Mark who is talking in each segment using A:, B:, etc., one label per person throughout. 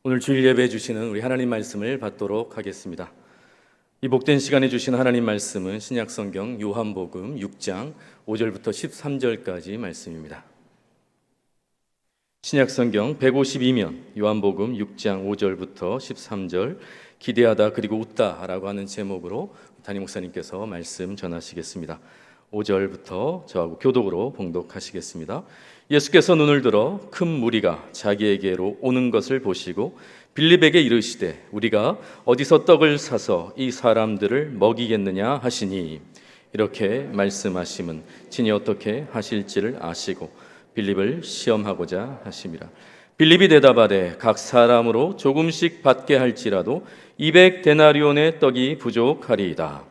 A: 오늘 주일 예배 주시는 우리 하나님 말씀을 받도록 하겠습니다. 이 복된 시간에 주신 하나님 말씀은 신약성경 요한복음 6장 5절부터 13절까지 말씀입니다. 신약성경 152면 요한복음 6장 5절부터 13절 기대하다 그리고 웃다라고 하는 제목으로 담임 목사님께서 말씀 전하시겠습니다. 5절부터 저하고 교독으로 봉독하시겠습니다. 예수께서 눈을 들어 큰 무리가 자기에게로 오는 것을 보시고 빌립에게 이르시되 우리가 어디서 떡을 사서 이 사람들을 먹이겠느냐 하시니, 이렇게 말씀하심은 친히 어떻게 하실지를 아시고 빌립을 시험하고자 하심이라. 빌립이 대답하되 각 사람으로 조금씩 받게 할지라도 200데나리온의 떡이 부족하리이다.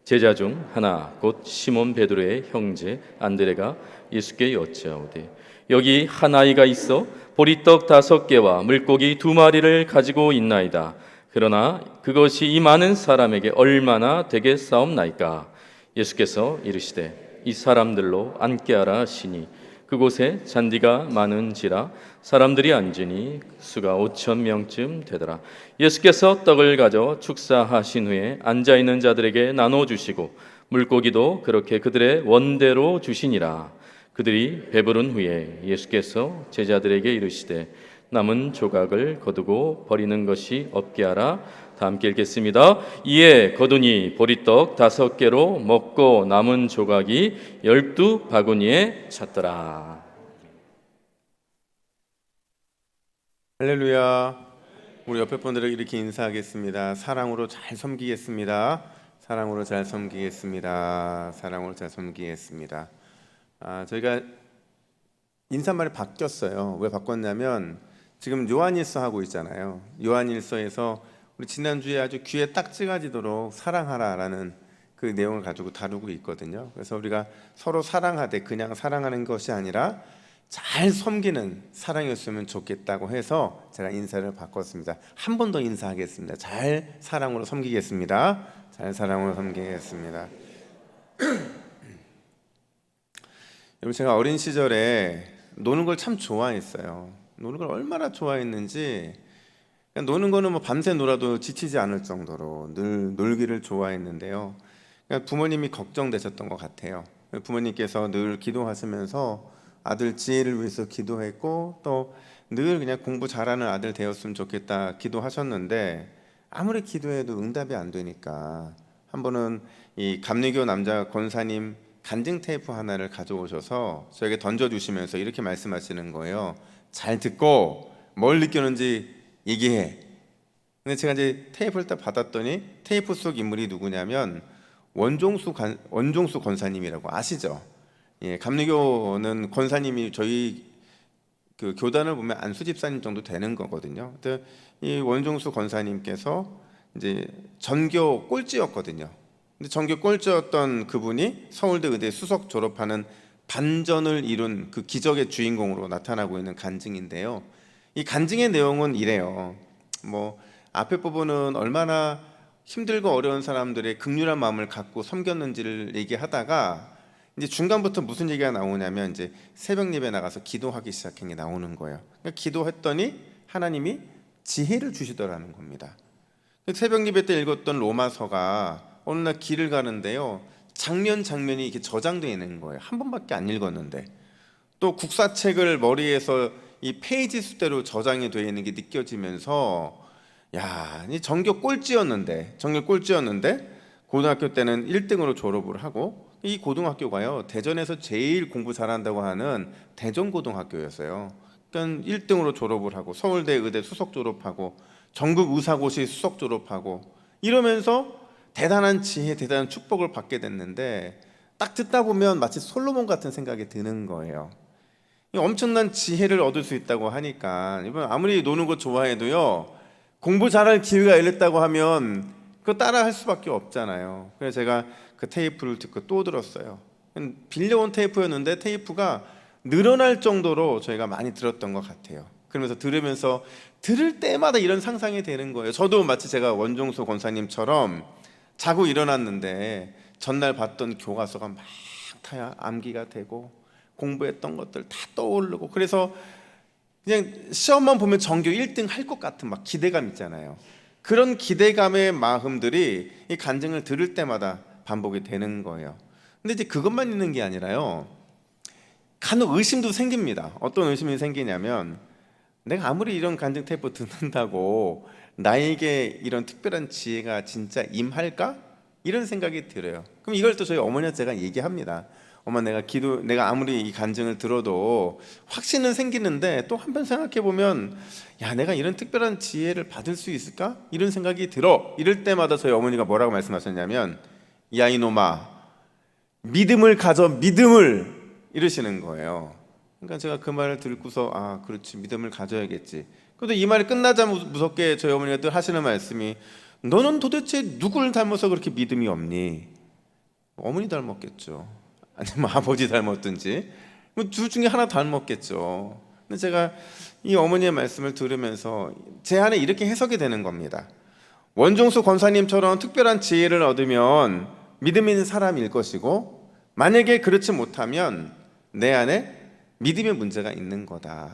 A: 제자 중 하나 곧 시몬 베드로의 형제 안드레가 예수께 여짜오되 여기 한 아이가 있어 보리떡 5개와 물고기 2마리를 가지고 있나이다. 그러나 그것이 이 많은 사람에게 얼마나 되겠사옵나이까? 예수께서 이르시되 이 사람들로 앉게 하라 하시니 그곳에 잔디가 많은지라 사람들이 앉으니 수가 5,000명쯤 되더라. 예수께서 떡을 가져 축사하신 후에 앉아있는 자들에게 나눠주시고 물고기도 그렇게 그들의 원대로 주시니라. 그들이 배부른 후에 예수께서 제자들에게 이르시되 남은 조각을 거두고 버리는 것이 없게 하라. 다 함께 읽겠습니다. 이에 거두니 보리떡 5개로 먹고 남은 조각이 12바구니에 찼더라.
B: 할렐루야. 우리 옆에 분들에게 이렇게 인사하겠습니다. 사랑으로 잘 섬기겠습니다. 사랑으로 잘 섬기겠습니다. 사랑으로 잘 섬기겠습니다. 저희가 인사말이 바뀌었어요. 왜 바꿨냐면 지금 요한일서 하고 있잖아요. 요한일서에서 우리 지난주에 아주 귀에 딱 찍어지도록 사랑하라라는 그 내용을 가지고 다루고 있거든요. 그래서 우리가 서로 사랑하되 그냥 사랑하는 것이 아니라 잘 섬기는 사랑이었으면 좋겠다고 해서 제가 인사를 바꿨습니다. 한 번 더 인사하겠습니다. 잘 사랑으로 섬기겠습니다. 잘 사랑으로 섬기겠습니다. 여러분, 제가 어린 시절에 노는 걸 참 좋아했어요. 노는 걸 얼마나 좋아했는지, 노는 거는 뭐 밤새 놀아도 지치지 않을 정도로 늘 놀기를 좋아했는데요. 부모님이 걱정되셨던 것 같아요. 부모님께서 늘 기도하시면서 아들 지혜를 위해서 기도했고 또 늘 그냥 공부 잘하는 아들 되었으면 좋겠다 기도하셨는데 아무리 기도해도 응답이 안 되니까 한 번은 이 감리교 남자 권사님 간증 테이프 하나를 가져오셔서 저에게 던져주시면서 이렇게 말씀하시는 거예요. 잘 듣고 뭘 느꼈는지 얘기해. 근데 제가 이제 테이프를 딱 받았더니 테이프 속 인물이 누구냐면 원종수 권사님이라고 아시죠? 예, 감리교는 권사님이 저희 그 교단을 보면 안수 집사님 정도 되는 거거든요. 이 원종수 권사님께서 이제 전교 꼴찌였거든요. 근데 전교 꼴찌였던 그분이 서울대 의대 수석 졸업하는 반전을 이룬 그 기적의 주인공으로 나타나고 있는 간증인데요. 이 간증의 내용은 이래요. 뭐 앞에 부분은 얼마나 힘들고 어려운 사람들의 극률한 마음을 갖고 섬겼는지를 얘기하다가 이제 중간부터 무슨 얘기가 나오냐면 이제 새벽 예배 나가서 기도하기 시작한 게 나오는 거예요. 그러니까 기도했더니 하나님이 지혜를 주시더라는 겁니다. 새벽 예배 때 읽었던 로마서가 어느 날 길을 가는데요, 장면이 이렇게 저장되어 있는 거예요. 한 번밖에 안 읽었는데. 또 국사책을 머리에서 이 페이지 수대로 저장이 되어 있는 게 느껴지면서 야, 이 전교 꼴찌였는데 고등학교 때는 1등으로 졸업을 하고, 이 고등학교가요 대전에서 제일 공부 잘한다고 하는 대전고등학교였어요. 그러니까 1등으로 졸업을 하고 서울대 의대 수석 졸업하고 전국 의사고시 수석 졸업하고 이러면서 대단한 지혜, 대단한 축복을 받게 됐는데 딱 듣다 보면 마치 솔로몬 같은 생각이 드는 거예요. 엄청난 지혜를 얻을 수 있다고 하니까 이번 아무리 노는 거 좋아해도요, 공부 잘할 기회가 열렸다고 하면 그거 따라 할 수밖에 없잖아요. 그래서 제가 그 테이프를 듣고 또 들었어요. 빌려온 테이프였는데 테이프가 늘어날 정도로 저희가 많이 들었던 것 같아요. 그러면서 들으면서 들을 때마다 이런 상상이 되는 거예요. 저도 마치 제가 원종수 권사님처럼 자고 일어났는데 전날 봤던 교과서가 막 다 암기가 되고 공부했던 것들 다 떠오르고, 그래서 그냥 시험만 보면 전교 1등 할 것 같은 막 기대감 있잖아요. 그런 기대감의 마음들이 이 간증을 들을 때마다 반복이 되는 거예요. 근데 이제 그것만 있는 게 아니라요, 간혹 의심도 생깁니다. 어떤 의심이 생기냐면, 내가 아무리 이런 간증 테이프 듣는다고 나에게 이런 특별한 지혜가 진짜 임할까? 이런 생각이 들어요. 그럼 이걸 또 저희 어머니한테 제가 얘기합니다. 엄마, 내가 아무리 이 간증을 들어도 확신은 생기는데 또 한번 생각해 보면, 야, 내가 이런 특별한 지혜를 받을 수 있을까? 이런 생각이 들어. 이럴 때마다 저희 어머니가 뭐라고 말씀하셨냐면, 야, 이놈아, 믿음을 가져, 믿음을, 이러시는 거예요. 그러니까 제가 그 말을 듣고서, 아, 그렇지, 믿음을 가져야겠지. 그런데 이 말이 끝나자 무섭게 저희 어머니가 늘 하시는 말씀이, 너는 도대체 누굴 닮아서 그렇게 믿음이 없니? 어머니 닮았겠죠. 아니면 아버지 닮았든지, 뭐 둘 중에 하나 닮았겠죠. 근데 제가 이 어머니의 말씀을 들으면서 제 안에 이렇게 해석이 되는 겁니다. 원종수 권사님처럼 특별한 지혜를 얻으면 믿음 있는 사람일 것이고, 만약에 그렇지 못하면 내 안에 믿음의 문제가 있는 거다.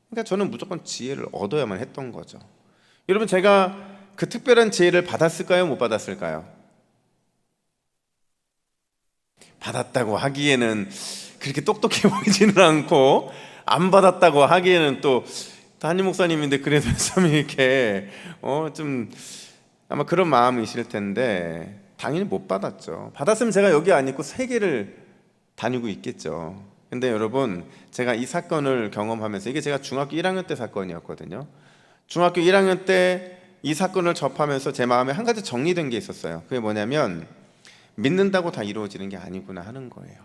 B: 그러니까 저는 무조건 지혜를 얻어야만 했던 거죠. 여러분, 제가 그 특별한 지혜를 받았을까요? 못 받았을까요? 받았다고 하기에는 그렇게 똑똑해 보이지는 않고, 안 받았다고 하기에는 또 담임 목사님인데 그래도 좀 이렇게 좀 아마 그런 마음이실 텐데, 당연히 못 받았죠. 받았으면 제가 여기 안 있고 세계를 다니고 있겠죠. 근데 여러분, 제가 이 사건을 경험하면서, 이게 제가 중학교 1학년 때 사건이었거든요. 중학교 1학년 때 이 사건을 접하면서 제 마음에 한 가지 정리된 게 있었어요. 그게 뭐냐면, 믿는다고 다 이루어지는 게 아니구나 하는 거예요.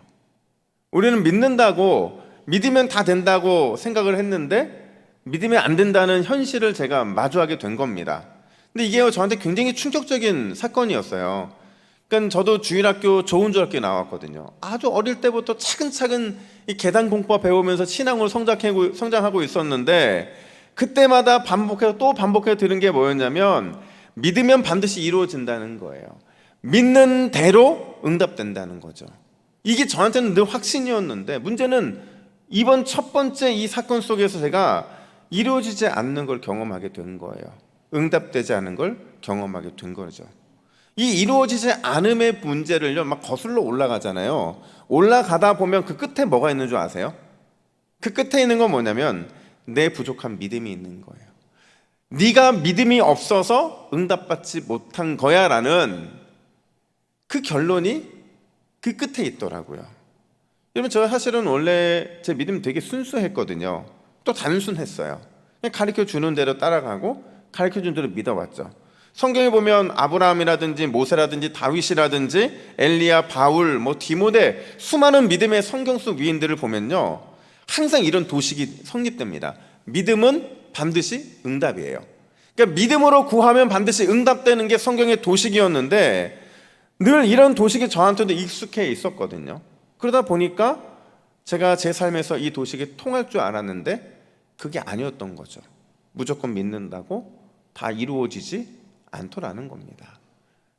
B: 우리는 믿는다고, 믿으면 다 된다고 생각을 했는데 믿으면 안 된다는 현실을 제가 마주하게 된 겁니다. 근데 이게 저한테 굉장히 충격적인 사건이었어요. 그러니까 저도 주일학교 좋은 중학교에 나왔거든요. 아주 어릴 때부터 차근차근 이 계단 공부와 배우면서 신앙으로 성장하고 있었는데, 그때마다 반복해서 또 반복해서 들은 게 뭐였냐면, 믿으면 반드시 이루어진다는 거예요. 믿는 대로 응답된다는 거죠. 이게 저한테는 늘 확신이었는데, 문제는 이번 첫 번째 이 사건 속에서 제가 이루어지지 않는 걸 경험하게 된 거예요. 응답되지 않은 걸 경험하게 된 거죠. 이 이루어지지 않음의 문제를요, 막 거슬러 올라가잖아요. 올라가다 보면 그 끝에 뭐가 있는 줄 아세요? 그 끝에 있는 건 뭐냐면, 내 부족한 믿음이 있는 거예요. 네가 믿음이 없어서 응답받지 못한 거야 라는 그 결론이 그 끝에 있더라고요. 여러분, 저 사실은 원래 제 믿음 되게 순수했거든요. 또 단순했어요. 그냥 가르쳐주는 대로 따라가고 가르쳐준 대로 믿어왔죠. 성경에 보면 아브라함이라든지 모세라든지 다윗이라든지 엘리야, 바울, 디모데, 수많은 믿음의 성경 속 위인들을 보면요, 항상 이런 도식이 성립됩니다. 믿음은 반드시 응답이에요. 그러니까 믿음으로 구하면 반드시 응답되는 게 성경의 도식이었는데, 늘 이런 도식이 저한테도 익숙해 있었거든요. 그러다 보니까 제가 제 삶에서 이 도식이 통할 줄 알았는데 그게 아니었던 거죠. 무조건 믿는다고 다 이루어지지 않더라는 겁니다.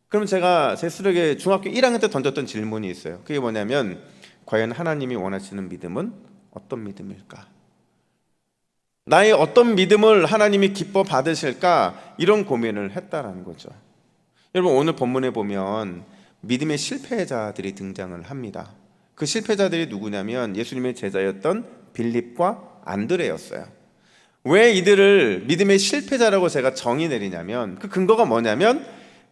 B: 그럼 제가 제 스스로에게 중학교 1학년 때 던졌던 질문이 있어요. 그게 뭐냐면, 과연 하나님이 원하시는 믿음은 어떤 믿음일까? 나의 어떤 믿음을 하나님이 기뻐 받으실까? 이런 고민을 했다라는 거죠. 여러분, 오늘 본문에 보면 믿음의 실패자들이 등장을 합니다. 그 실패자들이 누구냐면 예수님의 제자였던 빌립과 안드레였어요. 왜 이들을 믿음의 실패자라고 제가 정의 내리냐면, 그 근거가 뭐냐면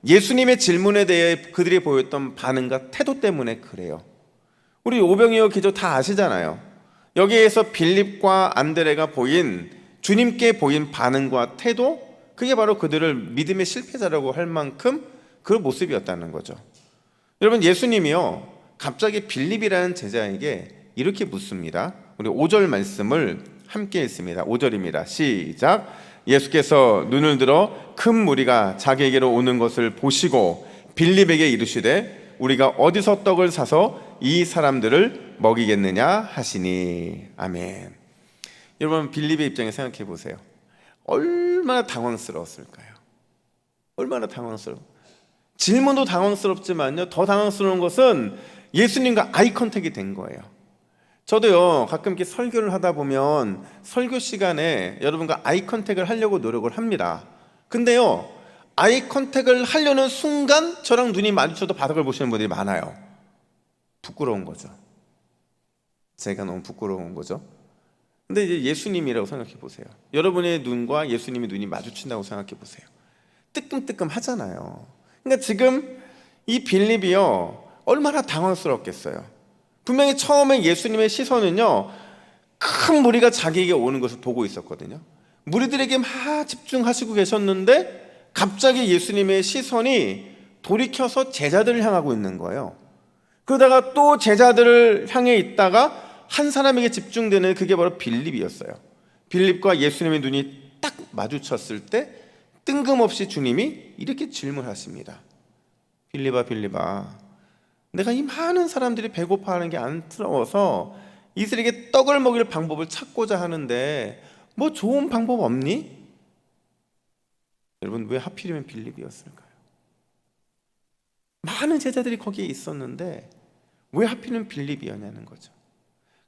B: 예수님의 질문에 대해 그들이 보였던 반응과 태도 때문에 그래요. 우리 오병이어 기조 다 아시잖아요. 여기에서 빌립과 안드레가 보인, 주님께 보인 반응과 태도, 그게 바로 그들을 믿음의 실패자라고 할 만큼 그 모습이었다는 거죠. 여러분, 예수님이요, 갑자기 빌립이라는 제자에게 이렇게 묻습니다. 우리 5절 말씀을 함께 읽습니다. 5절입니다. 시작. 예수께서 눈을 들어 큰 무리가 자기에게로 오는 것을 보시고 빌립에게 이르시되, 우리가 어디서 떡을 사서 이 사람들을 먹이겠느냐 하시니. 아멘. 여러분, 빌립의 입장에 생각해 보세요. 얼마나 당황스러웠을까요? 얼마나 당황스러워. 질문도 당황스럽지만요, 더 당황스러운 것은 예수님과 아이 컨택이 된 거예요. 저도요 가끔 이렇게 설교를 하다 보면 설교 시간에 여러분과 아이 컨택을 하려고 노력을 합니다. 근데요 아이 컨택을 하려는 순간 저랑 눈이 마주쳐도 바닥을 보시는 분들이 많아요. 부끄러운 거죠. 제가 너무 부끄러운 거죠. 근데 이제 예수님이라고 생각해 보세요. 여러분의 눈과 예수님의 눈이 마주친다고 생각해 보세요. 뜨끔뜨끔 하잖아요. 그러니까 지금 이 빌립이요 얼마나 당황스럽겠어요. 분명히 처음에 예수님의 시선은요 큰 무리가 자기에게 오는 것을 보고 있었거든요. 무리들에게 막 집중하시고 계셨는데 갑자기 예수님의 시선이 돌이켜서 제자들을 향하고 있는 거예요. 그러다가 또 제자들을 향해 있다가 한 사람에게 집중되는 그게 바로 빌립이었어요. 빌립과 예수님의 눈이 딱 마주쳤을 때 뜬금없이 주님이 이렇게 질문하십니다. 빌립아 빌립아, 내가 이 많은 사람들이 배고파하는 게 안쓰러워서 이들에게 떡을 먹일 방법을 찾고자 하는데 뭐 좋은 방법 없니? 여러분 왜 하필이면 빌립이었을까요? 많은 제자들이 거기에 있었는데 왜 하필이면 빌립이었냐는 거죠.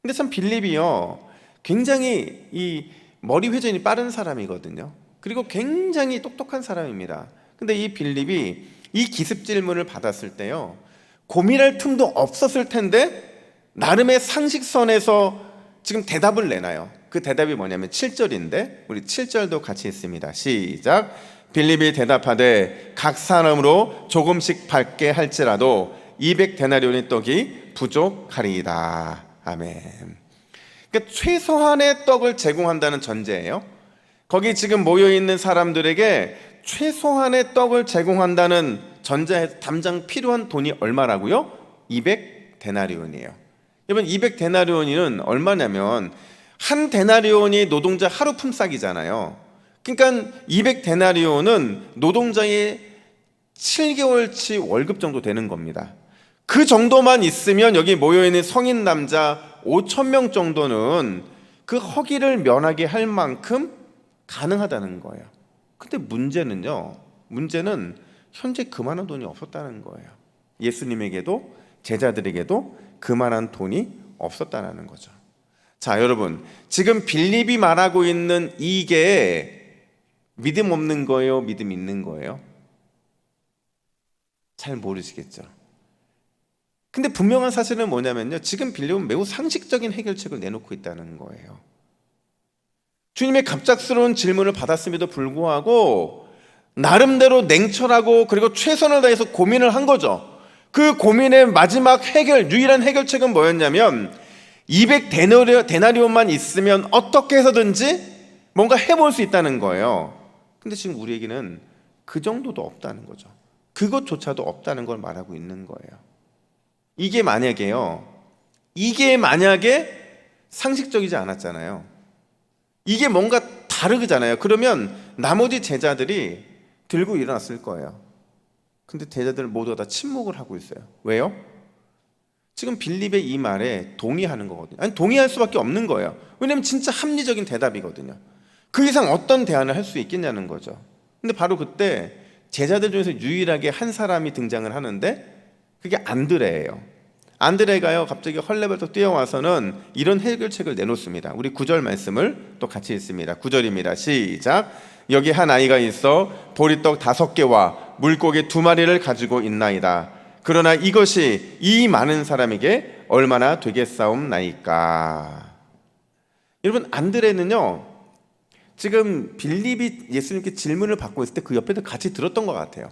B: 근데 참 빌립이요 굉장히 이 머리 회전이 빠른 사람이거든요. 그리고 굉장히 똑똑한 사람입니다. 근데 이 빌립이 이 기습 질문을 받았을 때요 고민할 틈도 없었을 텐데 나름의 상식선에서 지금 대답을 내놔요. 그 대답이 뭐냐면 7절인데 우리 7절도 같이 있습니다. 시작. 빌립이 대답하되 각 사람으로 조금씩 받게 할지라도 200데나리온의 떡이 부족하리이다. 아멘. 그러니까 최소한의 떡을 제공한다는 전제예요. 거기 지금 모여있는 사람들에게 최소한의 떡을 제공한다는 전제에서 당장 필요한 돈이 얼마라고요? 200데나리온이에요. 여러분 200데나리온은 얼마냐면 한 데나리온이 노동자 하루 품삯이잖아요. 그러니까 200데나리온은 노동자의 7개월치 월급 정도 되는 겁니다. 그 정도만 있으면 여기 모여있는 성인 남자 5,000명 정도는 그 허기를 면하게 할 만큼 가능하다는 거예요. 근데 문제는 현재 그만한 돈이 없었다는 거예요. 예수님에게도 제자들에게도 그만한 돈이 없었다는 거죠. 자, 여러분 지금 빌립이 말하고 있는 이게 믿음 없는 거예요? 믿음 있는 거예요? 잘 모르시겠죠. 근데 분명한 사실은 뭐냐면요 지금 빌립은 매우 상식적인 해결책을 내놓고 있다는 거예요. 주님의 갑작스러운 질문을 받았음에도 불구하고 나름대로 냉철하고 그리고 최선을 다해서 고민을 한 거죠. 그 고민의 마지막 유일한 해결책은 뭐였냐면 200데나리온만 있으면 어떻게 해서든지 뭔가 해볼 수 있다는 거예요. 근데 지금 우리에게는 그 정도도 없다는 거죠. 그것조차도 없다는 걸 말하고 있는 거예요. 이게 만약에 상식적이지 않았잖아요. 이게 뭔가 다르잖아요. 그러면 나머지 제자들이 들고 일어났을 거예요. 근데 제자들 모두가 다 침묵을 하고 있어요. 왜요? 지금 빌립의 이 말에 동의하는 거거든요. 아니 동의할 수밖에 없는 거예요. 왜냐하면 진짜 합리적인 대답이거든요. 그 이상 어떤 대안을 할 수 있겠냐는 거죠. 근데 바로 그때 제자들 중에서 유일하게 한 사람이 등장을 하는데 그게 안드레예요. 안드레가요 갑자기 헐레벌떡 뛰어와서는 이런 해결책을 내놓습니다. 우리 9절 말씀을 또 같이 읽습니다. 9절입니다. 시작. 여기 한 아이가 있어 보리떡 5개와 물고기 2마리를 가지고 있나이다. 그러나 이것이 이 많은 사람에게 얼마나 되겠사옵나이까. 여러분 안드레는요 지금 빌립이 예수님께 질문을 받고 있을 때 그 옆에도 같이 들었던 것 같아요.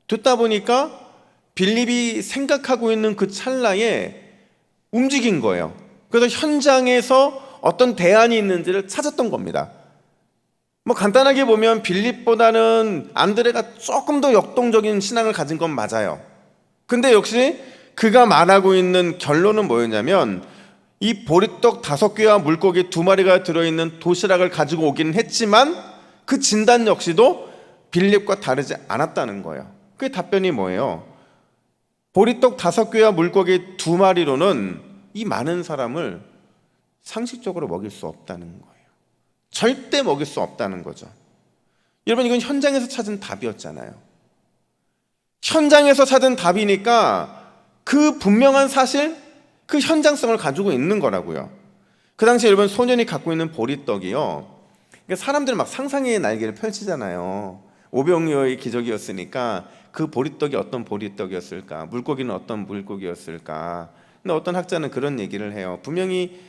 B: 듣다 보니까 빌립이 생각하고 있는 그 찰나에 움직인 거예요. 그래서 현장에서 어떤 대안이 있는지를 찾았던 겁니다. 뭐 간단하게 보면 빌립보다는 안드레가 조금 더 역동적인 신앙을 가진 건 맞아요. 근데 역시 그가 말하고 있는 결론은 뭐였냐면 이 보리떡 5개와 물고기 2마리가 들어있는 도시락을 가지고 오기는 했지만 그 진단 역시도 빌립과 다르지 않았다는 거예요. 그 답변이 뭐예요? 보리떡 5개와 물고기 2마리로는 이 많은 사람을 상식적으로 먹일 수 없다는 거예요. 절대 먹일 수 없다는 거죠. 여러분 이건 현장에서 찾은 답이었잖아요. 현장에서 찾은 답이니까 그 분명한 사실, 그 현장성을 가지고 있는 거라고요. 그 당시 여러분 소년이 갖고 있는 보리떡이요, 그러니까 사람들은 막 상상의 날개를 펼치잖아요. 오병이어의 기적이었으니까 그 보리떡이 어떤 보리떡이었을까, 물고기는 어떤 물고기였을까. 근데 어떤 학자는 그런 얘기를 해요. 분명히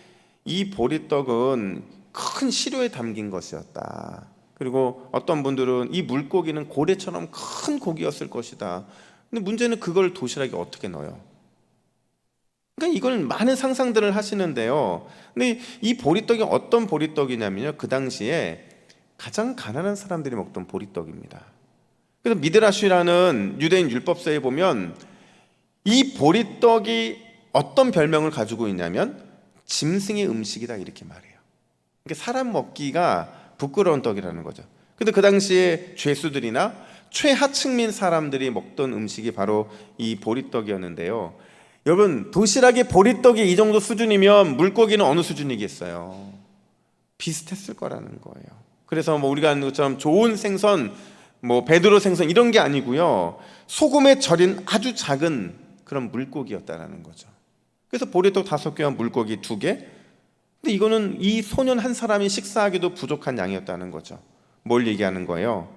B: 이 보리떡은 큰 시료에 담긴 것이었다. 그리고 어떤 분들은 이 물고기는 고래처럼 큰 고기였을 것이다. 근데 문제는 그걸 도시락에 어떻게 넣어요? 그러니까 이걸 많은 상상들을 하시는데요. 근데 이 보리떡이 어떤 보리떡이냐면요, 그 당시에 가장 가난한 사람들이 먹던 보리떡입니다. 그래서 미드라시라는 유대인 율법서에 보면 이 보리떡이 어떤 별명을 가지고 있냐면 짐승의 음식이다 이렇게 말해요. 그러니까 사람 먹기가 부끄러운 떡이라는 거죠. 근데 그 당시에 죄수들이나 최하층민 사람들이 먹던 음식이 바로 이 보리떡이었는데요. 여러분, 도시락에 보리떡이 이 정도 수준이면 물고기는 어느 수준이겠어요? 비슷했을 거라는 거예요. 그래서 뭐 우리가 아는 것처럼 좋은 생선, 뭐 베드로 생선 이런 게 아니고요, 소금에 절인 아주 작은 그런 물고기였다라는 거죠. 그래서 보리떡 5개와 물고기 2개. 근데 이거는 이 소년 한 사람이 식사하기도 부족한 양이었다는 거죠. 뭘 얘기하는 거예요?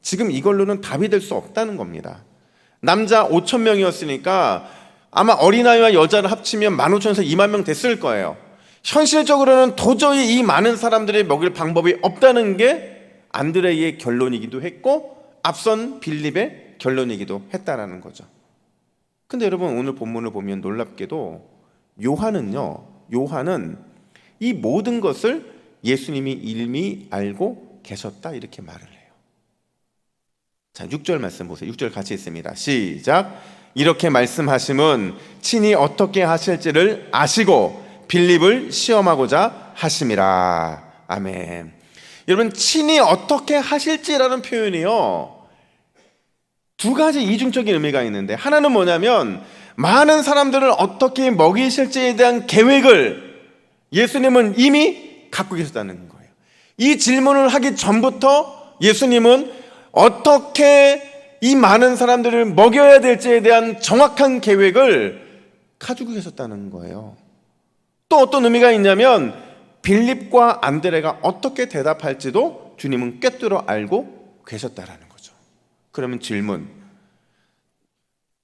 B: 지금 이걸로는 답이 될 수 없다는 겁니다. 남자 5,000명이었으니까 아마 어린아이와 여자를 합치면 15,000에서 20,000명 됐을 거예요. 현실적으로는 도저히 이 많은 사람들이 먹일 방법이 없다는 게 안드레이의 결론이기도 했고 앞선 빌립의 결론이기도 했다라는 거죠. 근데 여러분, 오늘 본문을 보면 놀랍게도 요한은 이 모든 것을 예수님이 이미 알고 계셨다 이렇게 말을 해요. 자, 6절 말씀 보세요. 6절 같이 있습니다. 시작. 이렇게 말씀하심은 친히 어떻게 하실지를 아시고 빌립을 시험하고자 하심이라. 아멘. 여러분, 친히 어떻게 하실지라는 표현이요, 2가지 이중적인 의미가 있는데, 하나는 뭐냐면 많은 사람들을 어떻게 먹이실지에 대한 계획을 예수님은 이미 갖고 계셨다는 거예요. 이 질문을 하기 전부터 예수님은 어떻게 이 많은 사람들을 먹여야 될지에 대한 정확한 계획을 가지고 계셨다는 거예요. 또 어떤 의미가 있냐면 빌립과 안드레가 어떻게 대답할지도 주님은 꿰뚫어 알고 계셨다라는 거죠. 그러면 질문,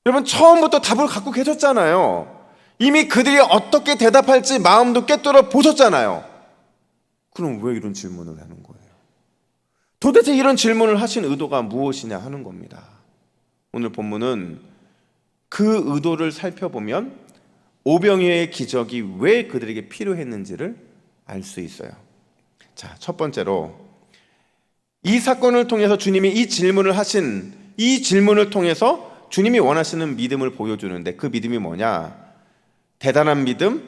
B: 여러분, 처음부터 답을 갖고 계셨잖아요. 이미 그들이 어떻게 대답할지 마음도 꿰뚫어 보셨잖아요. 그럼 왜 이런 질문을 하는 거예요? 도대체 이런 질문을 하신 의도가 무엇이냐 하는 겁니다. 오늘 본문은 그 의도를 살펴보면 오병이어의 기적이 왜 그들에게 필요했는지를 알 수 있어요. 자, 첫 번째로 이 사건을 통해서 주님이 이 질문을 하신 이 질문을 통해서 주님이 원하시는 믿음을 보여주는데, 그 믿음이 뭐냐? 대단한 믿음,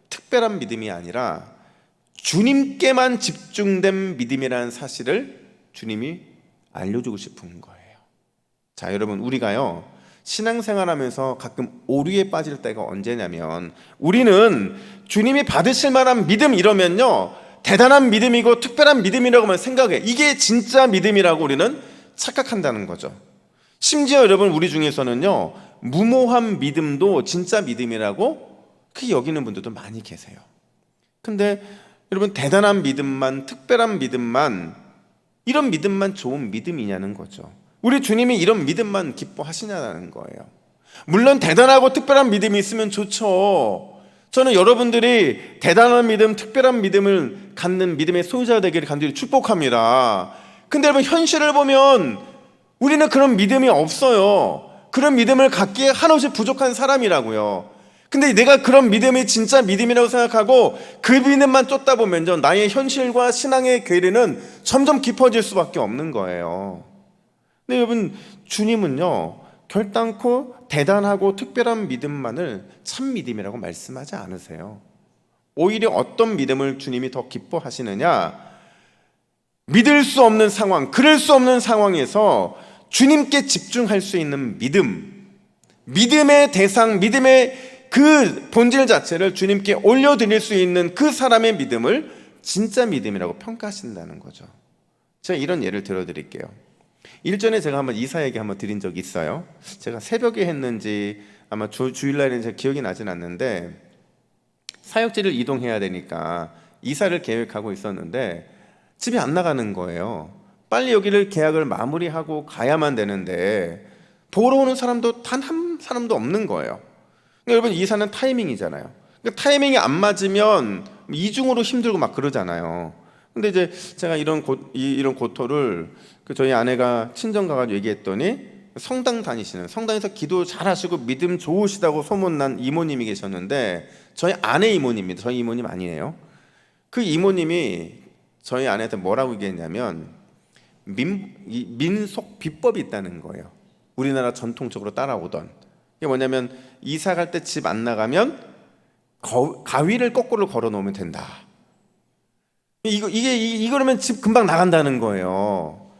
B: 특별한 믿음이 아니라 주님께만 집중된 믿음이라는 사실을 주님이 알려주고 싶은 거예요. 자, 여러분, 우리가요 신앙생활하면서 가끔 오류에 빠질 때가 언제냐면, 우리는 주님이 받으실 만한 믿음 이러면요 대단한 믿음이고 특별한 믿음이라고만 생각해. 이게 진짜 믿음이라고 우리는 착각한다는 거죠. 심지어 여러분, 우리 중에서는요 무모한 믿음도 진짜 믿음이라고 그렇게 여기는 분들도 많이 계세요. 근데 여러분, 대단한 믿음만, 특별한 믿음만, 이런 믿음만 좋은 믿음이냐는 거죠. 우리 주님이 이런 믿음만 기뻐하시냐는 거예요. 물론 대단하고 특별한 믿음이 있으면 좋죠. 저는 여러분들이 대단한 믿음, 특별한 믿음을 갖는 믿음의 소유자 되기를 간절히 축복합니다. 근데 여러분, 현실을 보면 우리는 그런 믿음이 없어요. 그런 믿음을 갖기에 한없이 부족한 사람이라고요. 근데 내가 그런 믿음이 진짜 믿음이라고 생각하고 그 믿음만 쫓다 보면요 나의 현실과 신앙의 괴리는 점점 깊어질 수밖에 없는 거예요. 근데 여러분, 주님은요 결단코 대단하고 특별한 믿음만을 참 믿음이라고 말씀하지 않으세요. 오히려 어떤 믿음을 주님이 더 기뻐하시느냐? 믿을 수 없는 상황, 그럴 수 없는 상황에서 주님께 집중할 수 있는 믿음, 믿음의 대상, 믿음의 그 본질 자체를 주님께 올려드릴 수 있는 그 사람의 믿음을 진짜 믿음이라고 평가하신다는 거죠. 제가 이런 예를 들어드릴게요. 일전에 제가 한번 이사에게 한번 드린 적이 있어요. 제가 새벽에 했는지 아마 주일날인지 기억이 나진 않는데, 사역지를 이동해야 되니까 이사를 계획하고 있었는데 집이 안 나가는 거예요. 빨리 여기를 계약을 마무리하고 가야만 되는데 보러 오는 사람도 단 한 사람도 없는 거예요. 그러니까 여러분, 이사는 타이밍이잖아요. 그러니까 타이밍이 안 맞으면 이중으로 힘들고 막 그러잖아요. 근데 이제 제가 이런 고토를 저희 아내가 친정 가가지고 얘기했더니 성당 다니시는, 성당에서 기도 잘하시고 믿음 좋으시다고 소문난 이모님이 계셨는데, 저희 아내 이모님입니다. 저희 이모님 아니에요. 그 이모님이 저희 아내한테 뭐라고 얘기했냐면 민속 비법이 있다는 거예요. 우리나라 전통적으로 따라오던 이게 뭐냐면, 이사 갈 때 집 안 나가면 가위를 거꾸로 걸어 놓으면 된다. 이거라면 집 금방 나간다는 거예요.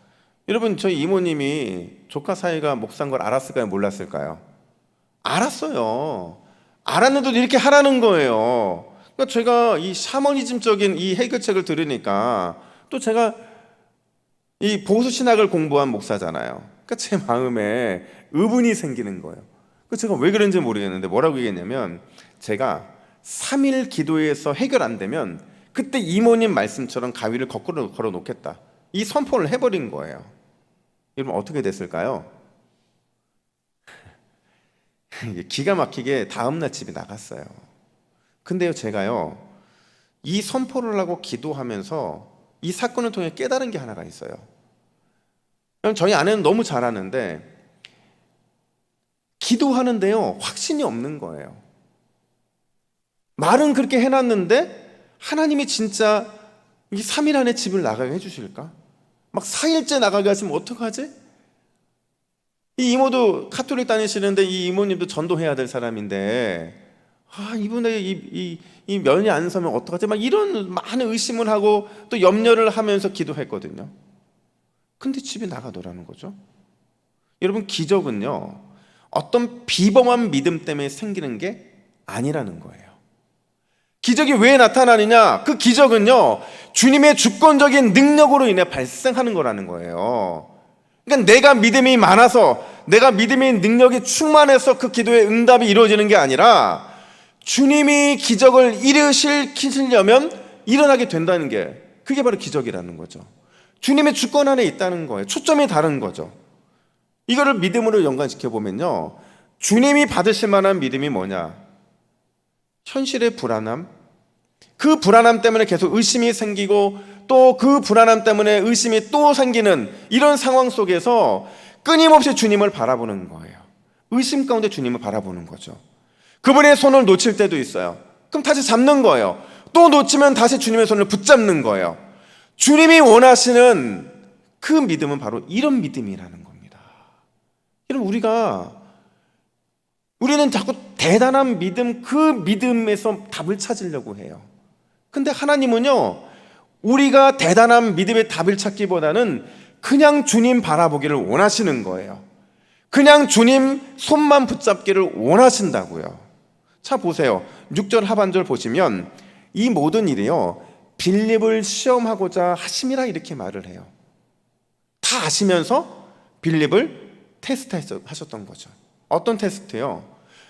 B: 여러분, 저희 이모님이 조카 사이가 목사인 걸 알았을까요? 몰랐을까요? 알았어요. 알았는데도 이렇게 하라는 거예요. 그러니까 제가 이 샤머니즘적인 이 해결책을 들으니까, 또 제가 이 보수 신학을 공부한 목사잖아요. 그러니까 제 마음에 의문이 생기는 거예요. 제가 왜 그런지 모르겠는데 뭐라고 얘기했냐면, 제가 3일 기도에서 해결 안 되면 그때 이모님 말씀처럼 가위를 거꾸로 걸어 놓겠다, 이 선포를 해버린 거예요. 여러분, 어떻게 됐을까요? 기가 막히게 다음날 집이 나갔어요. 근데요, 제가요, 이 선포를 하고 기도하면서 이 사건을 통해 깨달은 게 하나가 있어요. 저희 아내는 너무 잘하는데 기도하는데요, 확신이 없는 거예요. 말은 그렇게 해놨는데 하나님이 진짜 이 3일 안에 집을 나가게 해주실까? 막 4일째 나가게 하시면 어떡하지? 이 이모도 카톨릭 다니시는데 이 이모님도 전도해야 될 사람인데, 이분의 이 면이 안 서면 어떡하지? 막 이런 많은 의심을 하고 또 염려를 하면서 기도했거든요. 근데 집에 나가더라는 거죠. 여러분, 기적은요, 어떤 비범한 믿음 때문에 생기는 게 아니라는 거예요. 기적이 왜 나타나느냐? 그 기적은요, 주님의 주권적인 능력으로 인해 발생하는 거라는 거예요. 그러니까 내가 믿음이 많아서, 내가 믿음의 능력이 충만해서 그 기도의 응답이 이루어지는 게 아니라, 주님이 기적을 이루시려면 일어나게 된다는 게, 그게 바로 기적이라는 거죠. 주님의 주권 안에 있다는 거예요. 초점이 다른 거죠. 이거를 믿음으로 연관시켜 보면요, 주님이 받으실 만한 믿음이 뭐냐? 현실의 불안함, 그 불안함 때문에 계속 의심이 생기고, 또 그 불안함 때문에 의심이 또 생기는 이런 상황 속에서 끊임없이 주님을 바라보는 거예요. 의심 가운데 주님을 바라보는 거죠. 그분의 손을 놓칠 때도 있어요. 그럼 다시 잡는 거예요. 또 놓치면 다시 주님의 손을 붙잡는 거예요. 주님이 원하시는 그 믿음은 바로 이런 믿음이라는 겁니다. 여러분, 우리는 자꾸 대단한 믿음, 그 믿음에서 답을 찾으려고 해요. 근데 하나님은요, 우리가 대단한 믿음의 답을 찾기보다는 그냥 주님 바라보기를 원하시는 거예요. 그냥 주님 손만 붙잡기를 원하신다고요. 자, 보세요. 6절 하반절 보시면 이 모든 일이요, 빌립을 시험하고자 하심이라 이렇게 말을 해요. 다 아시면서 빌립을 테스트하셨던 거죠. 어떤 테스트요?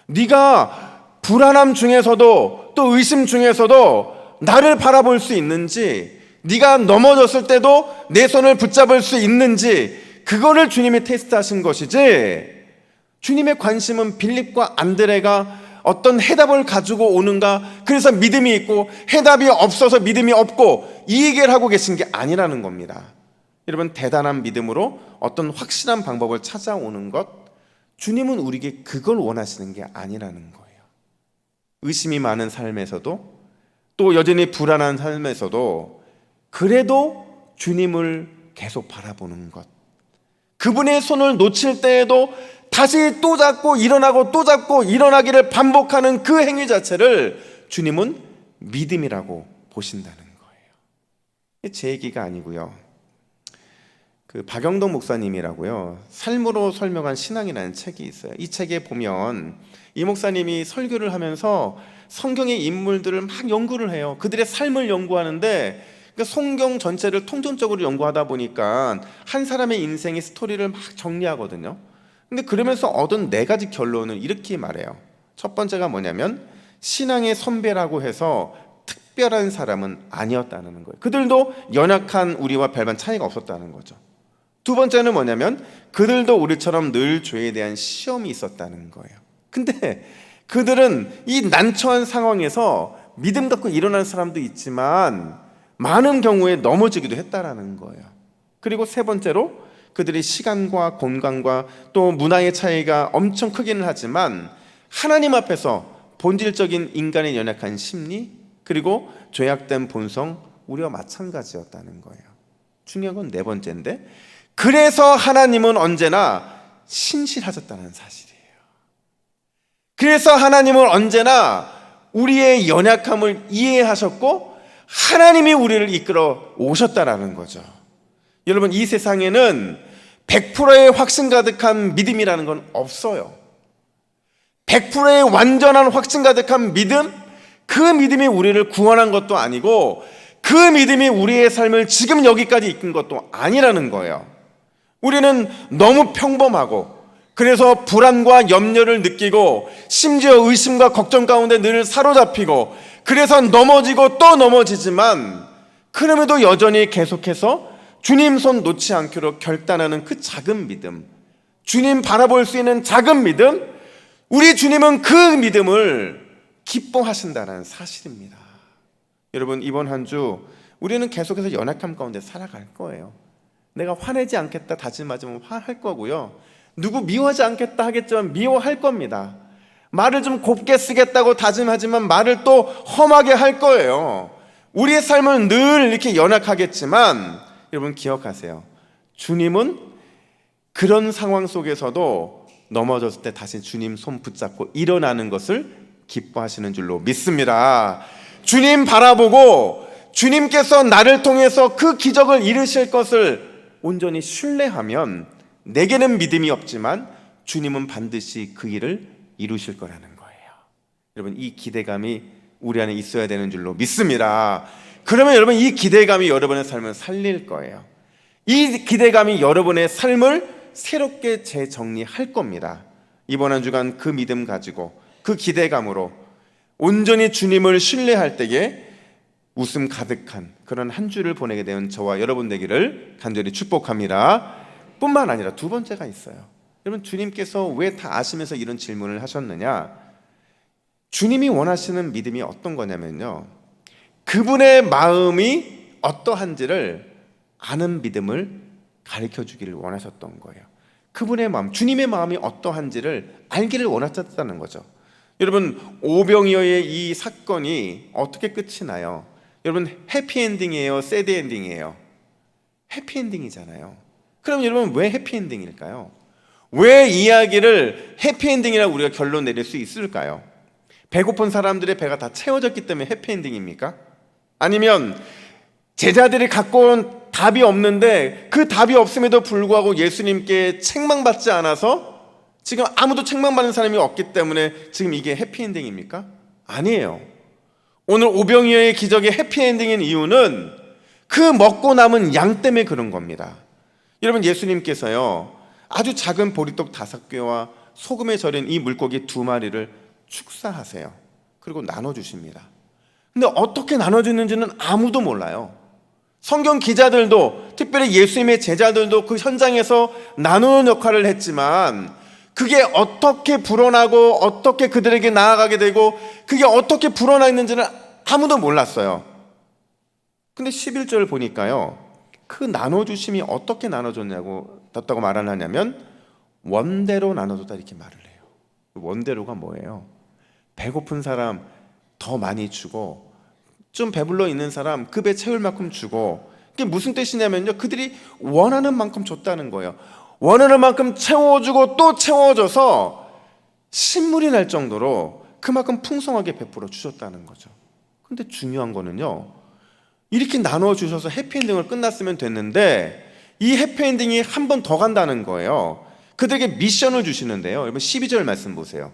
B: 네가 불안함 중에서도 또 의심 중에서도 나를 바라볼 수 있는지, 네가 넘어졌을 때도 내 손을 붙잡을 수 있는지, 그거를 주님이 테스트하신 것이지, 주님의 관심은 빌립과 안드레가 어떤 해답을 가지고 오는가, 그래서 믿음이 있고 해답이 없어서 믿음이 없고, 이 얘기를 하고 계신 게 아니라는 겁니다. 여러분, 대단한 믿음으로 어떤 확실한 방법을 찾아오는 것, 주님은 우리에게 그걸 원하시는 게 아니라는 거예요. 의심이 많은 삶에서도, 또 여전히 불안한 삶에서도 그래도 주님을 계속 바라보는 것, 그분의 손을 놓칠 때에도 다시 또 잡고 일어나고 또 잡고 일어나기를 반복하는 그 행위 자체를 주님은 믿음이라고 보신다는 거예요. 제 얘기가 아니고요, 그 박영동 목사님이라고요, 삶으로 설명한 신앙이라는 책이 있어요. 이 책에 보면 이 목사님이 설교를 하면서 성경의 인물들을 막 연구를 해요. 그들의 삶을 연구하는데, 그러니까 성경 전체를 통전적으로 연구하다 보니까 한 사람의 인생의 스토리를 막 정리하거든요. 근데 그러면서 얻은 4가지 결론을 이렇게 말해요. 첫 번째가 뭐냐면, 신앙의 선배라고 해서 특별한 사람은 아니었다는 거예요. 그들도 연약한 우리와 별반 차이가 없었다는 거죠. 두 번째는 뭐냐면 그들도 우리처럼 늘 죄에 대한 시험이 있었다는 거예요. 근데 그들은 이 난처한 상황에서 믿음 갖고 일어나는 사람도 있지만 많은 경우에 넘어지기도 했다라는 거예요. 그리고 세 번째로 그들이 시간과 공간과 또 문화의 차이가 엄청 크기는 하지만 하나님 앞에서 본질적인 인간의 연약한 심리 그리고 죄악된 본성 우리와 마찬가지였다는 거예요. 중요한 건 네 번째인데 그래서 하나님은 언제나 신실하셨다는 사실이에요. 그래서 하나님은 언제나 우리의 연약함을 이해하셨고 하나님이 우리를 이끌어 오셨다라는 거죠. 여러분 이 세상에는 100%의 확신 가득한 믿음이라는 건 없어요. 100%의 완전한 확신 가득한 믿음, 그 믿음이 우리를 구원한 것도 아니고 그 믿음이 우리의 삶을 지금 여기까지 이끈 것도 아니라는 거예요. 우리는 너무 평범하고 그래서 불안과 염려를 느끼고 심지어 의심과 걱정 가운데 늘 사로잡히고 그래서 넘어지고 또 넘어지지만 그럼에도 여전히 계속해서 주님 손 놓지 않기로 결단하는 그 작은 믿음, 주님 바라볼 수 있는 작은 믿음, 우리 주님은 그 믿음을 기뻐하신다는 사실입니다. 여러분 이번 한 주 우리는 계속해서 연약함 가운데 살아갈 거예요. 내가 화내지 않겠다 다짐하지만 화할 거고요. 누구 미워하지 않겠다 하겠지만 미워할 겁니다. 말을 좀 곱게 쓰겠다고 다짐하지만 말을 또 험하게 할 거예요. 우리의 삶은 늘 이렇게 연약하겠지만 여러분 기억하세요. 주님은 그런 상황 속에서도 넘어졌을 때 다시 주님 손 붙잡고 일어나는 것을 기뻐하시는 줄로 믿습니다. 주님 바라보고 주님께서 나를 통해서 그 기적을 이루실 것을 온전히 신뢰하면 내게는 믿음이 없지만 주님은 반드시 그 일을 이루실 거라는 거예요. 여러분 이 기대감이 우리 안에 있어야 되는 줄로 믿습니다. 그러면 여러분 이 기대감이 여러분의 삶을 살릴 거예요. 이 기대감이 여러분의 삶을 새롭게 재정리할 겁니다. 이번 한 주간 그 믿음 가지고 그 기대감으로 온전히 주님을 신뢰할 때에 웃음 가득한 그런 한 주를 보내게 되는 저와 여러분 되기를 간절히 축복합니다. 뿐만 아니라 두 번째가 있어요. 여러분 주님께서 왜 다 아시면서 이런 질문을 하셨느냐? 주님이 원하시는 믿음이 어떤 거냐면요, 그분의 마음이 어떠한지를 아는 믿음을 가르쳐 주기를 원하셨던 거예요. 그분의 마음, 주님의 마음이 어떠한지를 알기를 원하셨다는 거죠. 여러분 오병이어의 이 사건이 어떻게 끝이 나요? 여러분 해피엔딩이에요? 새드엔딩이에요? 해피엔딩이잖아요. 그럼 여러분 왜 해피엔딩일까요? 왜 이야기를 해피엔딩이라고 우리가 결론 내릴 수 있을까요? 배고픈 사람들의 배가 다 채워졌기 때문에 해피엔딩입니까? 아니면 제자들이 갖고 온 답이 없는데 그 답이 없음에도 불구하고 예수님께 책망받지 않아서 지금 아무도 책망받는 사람이 없기 때문에 지금 이게 해피엔딩입니까? 아니에요. 오늘 오병이어의 기적의 해피엔딩인 이유는 그 먹고 남은 양 때문에 그런 겁니다. 여러분 예수님께서요 아주 작은 보리떡 5개와 소금에 절인 이 물고기 2마리를 축사하세요. 그리고 나눠주십니다. 근데 어떻게 나눠주는지는 아무도 몰라요. 성경 기자들도 특별히 예수님의 제자들도 그 현장에서 나누는 역할을 했지만 그게 어떻게 불어나고 어떻게 그들에게 나아가게 되고 그게 어떻게 불어나 있는지는 아무도 몰랐어요. 근데 11절 보니까요 그 나눠주심이 어떻게 나눠졌다고 말을 하냐면 원대로 나눠줬다 이렇게 말을 해요. 원대로가 뭐예요? 배고픈 사람 더 많이 주고 좀 배불러 있는 사람 그 배 채울 만큼 주고, 그게 무슨 뜻이냐면요 그들이 원하는 만큼 줬다는 거예요. 원하는 만큼 채워주고 또 채워줘서 신물이 날 정도로 그만큼 풍성하게 베풀어 주셨다는 거죠. 근데 중요한 거는요 이렇게 나눠주셔서 해피엔딩을 끝났으면 됐는데 이 해피엔딩이 한 번 더 간다는 거예요. 그들에게 미션을 주시는데요 여러분 12절 말씀 보세요.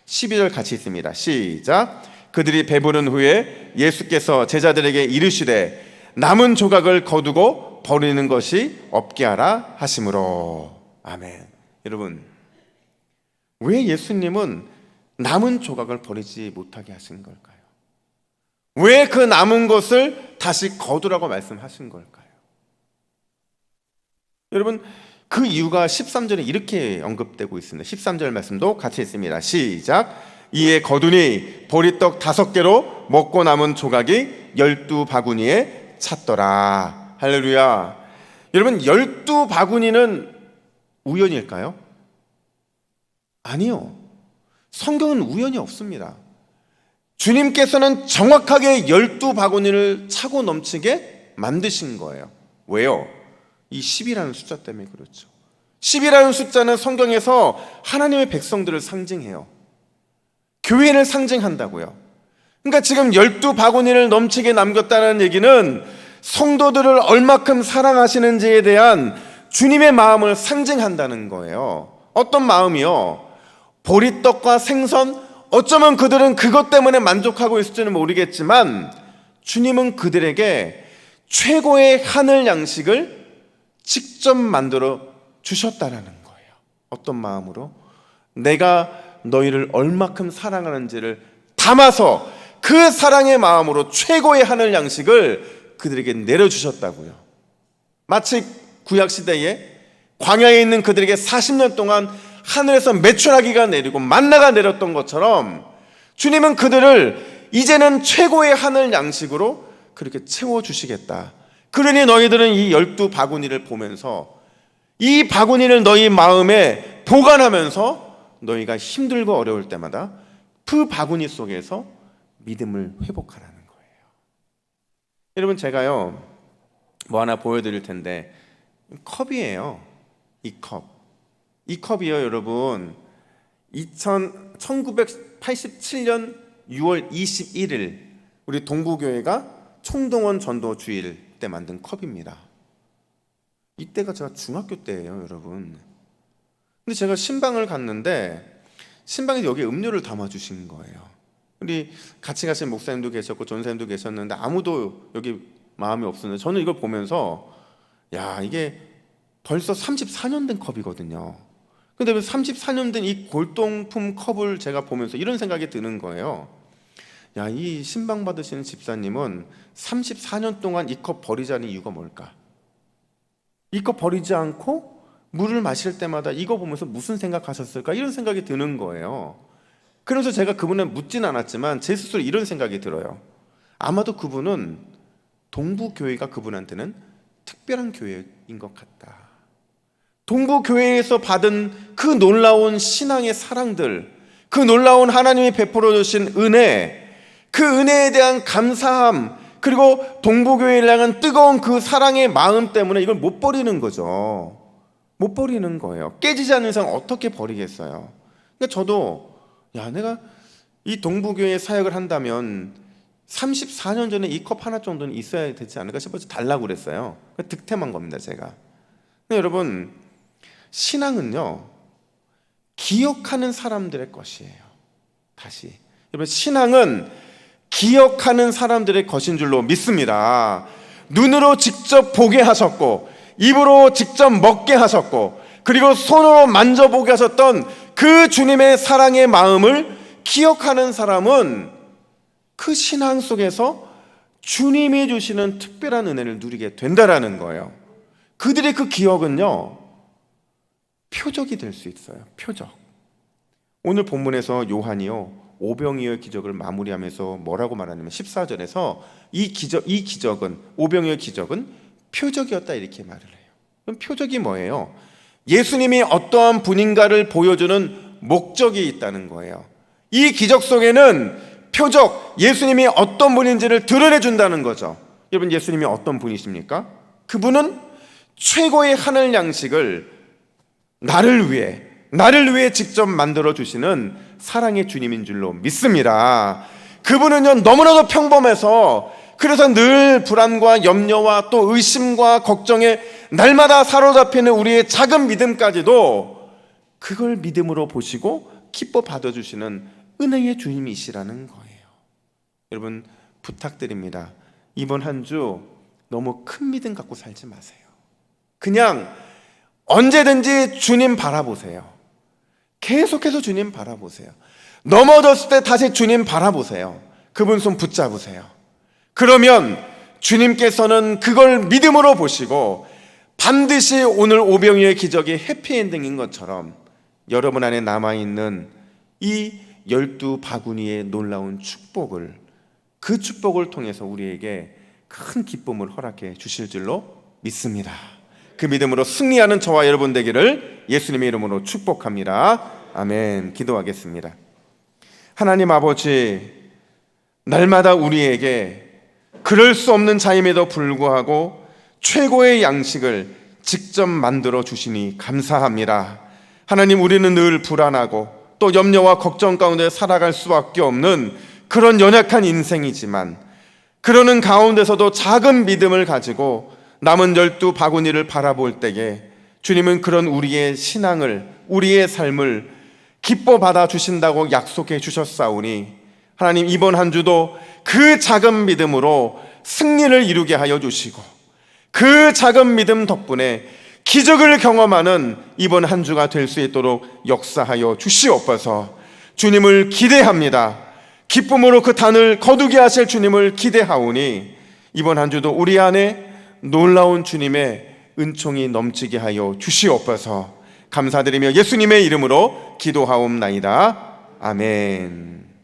B: 12절 같이 있습니다. 시작. 그들이 배부른 후에 예수께서 제자들에게 이르시되 남은 조각을 거두고 버리는 것이 없게 하라 하심으로. 아멘. 여러분 왜 예수님은 남은 조각을 버리지 못하게 하신 걸까요? 왜 그 남은 것을 다시 거두라고 말씀하신 걸까요? 여러분, 그 이유가 13절에 이렇게 언급되고 있습니다. 13절 말씀도 같이 읽습니다. 시작. 이에 거두니 보리떡 5개로 먹고 남은 조각이 12바구니에 찼더라. 할렐루야. 여러분, 12바구니는 우연일까요? 아니요. 성경은 우연이 없습니다. 주님께서는 정확하게 12바구니를 차고 넘치게 만드신 거예요. 왜요? 이 10이라는 숫자 때문에 그렇죠. 10이라는 숫자는 성경에서 하나님의 백성들을 상징해요. 교회를 상징한다고요. 그러니까 지금 12바구니를 넘치게 남겼다는 얘기는 성도들을 얼마큼 사랑하시는지에 대한 주님의 마음을 상징한다는 거예요. 어떤 마음이요? 보리떡과 생선, 어쩌면 그들은 그것 때문에 만족하고 있을지는 모르겠지만 주님은 그들에게 최고의 하늘 양식을 직접 만들어 주셨다라는 거예요. 어떤 마음으로? 내가 너희를 얼마큼 사랑하는지를 담아서 그 사랑의 마음으로 최고의 하늘 양식을 그들에게 내려주셨다고요. 마치 구약시대에 광야에 있는 그들에게 40년 동안 하늘에서 메추라기가 내리고 만나가 내렸던 것처럼 주님은 그들을 이제는 최고의 하늘 양식으로 그렇게 채워주시겠다. 그러니 너희들은 이 12바구니를 보면서 이 바구니를 너희 마음에 보관하면서 너희가 힘들고 어려울 때마다 그 바구니 속에서 믿음을 회복하라는 거예요. 여러분, 제가요 뭐 하나 보여드릴 텐데 컵이에요. 이 컵이요 여러분 1987년 6월 21일 우리 동부교회가 총동원 전도 주일 때 만든 컵입니다. 이때가 제가 중학교 때예요 여러분. 근데 제가 신방을 갔는데 신방에서 여기 음료를 담아주신 거예요. 우리 같이 가신 목사님도 계셨고 전사님도 계셨는데 아무도 여기 마음이 없었는데 저는 이걸 보면서 야, 이게 벌써 34년 된 컵이거든요. 근데 왜 34년 된 이 골동품 컵을 제가 보면서 이런 생각이 드는 거예요. 야, 이 신방 받으시는 집사님은 34년 동안 이 컵 버리자는 이유가 뭘까? 이 컵 버리지 않고 물을 마실 때마다 이거 보면서 무슨 생각하셨을까? 이런 생각이 드는 거예요. 그래서 제가 그분을 묻진 않았지만 제 스스로 이런 생각이 들어요. 아마도 그분은 동부교회가 그분한테는 특별한 교회인 것 같다. 동부교회에서 받은 그 놀라운 신앙의 사랑들, 그 놀라운 하나님이 베풀어 주신 은혜, 그 은혜에 대한 감사함, 그리고 동부교회를 향한 뜨거운 그 사랑의 마음 때문에 이걸 못 버리는 거죠. 못 버리는 거예요. 깨지지 않는 이상 어떻게 버리겠어요? 그러니까 저도 야, 내가 이 동부교회 사역을 한다면 34년 전에 이 컵 하나 정도는 있어야 되지 않을까 싶어서 달라고 그랬어요. 득템한 겁니다 제가. 근데 여러분, 신앙은요 기억하는 사람들의 것이에요. 다시 여러분, 신앙은 기억하는 사람들의 것인 줄로 믿습니다. 눈으로 직접 보게 하셨고 입으로 직접 먹게 하셨고 그리고 손으로 만져보게 하셨던 그 주님의 사랑의 마음을 기억하는 사람은 그 신앙 속에서 주님이 주시는 특별한 은혜를 누리게 된다라는 거예요. 그들의 그 기억은요 표적이 될 수 있어요. 표적. 오늘 본문에서 요한이요 오병이어의 기적을 마무리하면서 뭐라고 말하냐면 14절에서 이 기적은 오병이어의 기적은 표적이었다 이렇게 말을 해요. 그럼 표적이 뭐예요? 예수님이 어떠한 분인가를 보여주는 목적이 있다는 거예요. 이 기적 속에는 표적, 예수님이 어떤 분인지를 드러내 준다는 거죠. 여러분, 예수님이 어떤 분이십니까? 그분은 최고의 하늘 양식을 나를 위해 직접 만들어 주시는 사랑의 주님인 줄로 믿습니다. 그분은요 너무나도 평범해서 그래서 늘 불안과 염려와 또 의심과 걱정에 날마다 사로잡히는 우리의 작은 믿음까지도 그걸 믿음으로 보시고 기뻐 받아주시는 은혜의 주님이시라는 거예요. 여러분, 부탁드립니다. 이번 한 주 너무 큰 믿음 갖고 살지 마세요. 그냥 언제든지 주님 바라보세요. 계속해서 주님 바라보세요. 넘어졌을 때 다시 주님 바라보세요. 그분 손 붙잡으세요. 그러면 주님께서는 그걸 믿음으로 보시고 반드시 오늘 오병이어의 기적이 해피엔딩인 것처럼 여러분 안에 남아있는 이 12바구니의 놀라운 축복을, 그 축복을 통해서 우리에게 큰 기쁨을 허락해 주실 줄로 믿습니다. 그 믿음으로 승리하는 저와 여러분 되기를 예수님의 이름으로 축복합니다. 아멘. 기도하겠습니다. 하나님 아버지, 날마다 우리에게 그럴 수 없는 자임에도 불구하고 최고의 양식을 직접 만들어 주시니 감사합니다. 하나님, 우리는 늘 불안하고 또 염려와 걱정 가운데 살아갈 수밖에 없는 그런 연약한 인생이지만, 그러는 가운데서도 작은 믿음을 가지고 남은 12바구니를 바라볼 때에 주님은 그런 우리의 신앙을, 우리의 삶을 기뻐 받아 주신다고 약속해 주셨사오니, 하나님 이번 한 주도 그 작은 믿음으로 승리를 이루게 하여 주시고, 그 작은 믿음 덕분에 기적을 경험하는 이번 한 주가 될 수 있도록 역사하여 주시옵소서. 주님을 기대합니다. 기쁨으로 그 단을 거두게 하실 주님을 기대하오니 이번 한 주도 우리 안에 놀라운 주님의 은총이 넘치게 하여 주시옵소서. 감사드리며 예수님의 이름으로 기도하옵나이다. 아멘.